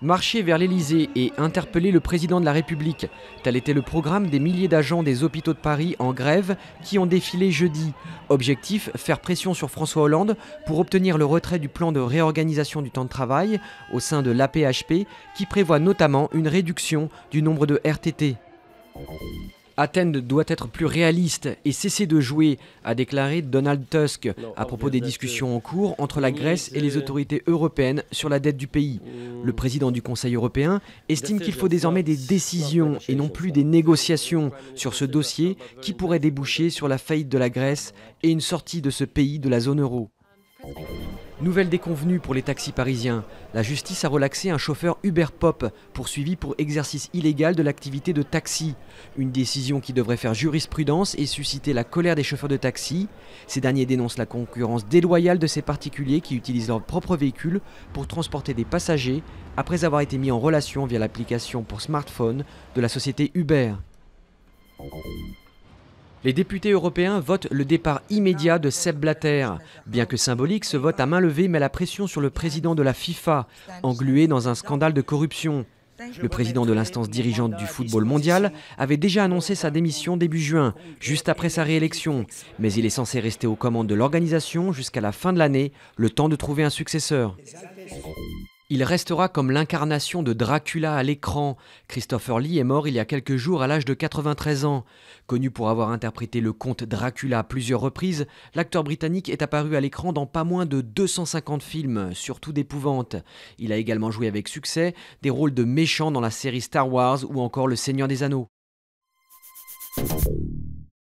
Marcher vers l'Elysée et interpeller le président de la République, tel était le programme des milliers d'agents des hôpitaux de Paris en grève qui ont défilé jeudi. Objectif, faire pression sur François Hollande pour obtenir le retrait du plan de réorganisation du temps de travail au sein de l'AP-HP qui prévoit notamment une réduction du nombre de RTT. Athènes doit être plus réaliste et cesser de jouer, a déclaré Donald Tusk à propos des discussions en cours entre la Grèce et les autorités européennes sur la dette du pays. Le président du Conseil européen estime qu'il faut désormais des décisions et non plus des négociations sur ce dossier qui pourrait déboucher sur la faillite de la Grèce et une sortie de ce pays de la zone euro. Nouvelle déconvenue pour les taxis parisiens. La justice a relaxé un chauffeur Uber Pop poursuivi pour exercice illégal de l'activité de taxi. Une décision qui devrait faire jurisprudence et susciter la colère des chauffeurs de taxi. Ces derniers dénoncent la concurrence déloyale de ces particuliers qui utilisent leur propre véhicule pour transporter des passagers après avoir été mis en relation via l'application pour smartphone de la société Uber. Les députés européens votent le départ immédiat de Sepp Blatter. Bien que symbolique, ce vote à main levée met la pression sur le président de la FIFA, englué dans un scandale de corruption. Le président de l'instance dirigeante du football mondial avait déjà annoncé sa démission début juin, juste après sa réélection. Mais il est censé rester aux commandes de l'organisation jusqu'à la fin de l'année, le temps de trouver un successeur. Il restera comme l'incarnation de Dracula à l'écran. Christopher Lee est mort il y a quelques jours à l'âge de 93 ans. Connu pour avoir interprété le comte Dracula à plusieurs reprises, l'acteur britannique est apparu à l'écran dans pas moins de 250 films, surtout d'épouvante. Il a également joué avec succès des rôles de méchants dans la série Star Wars ou encore Le Seigneur des Anneaux.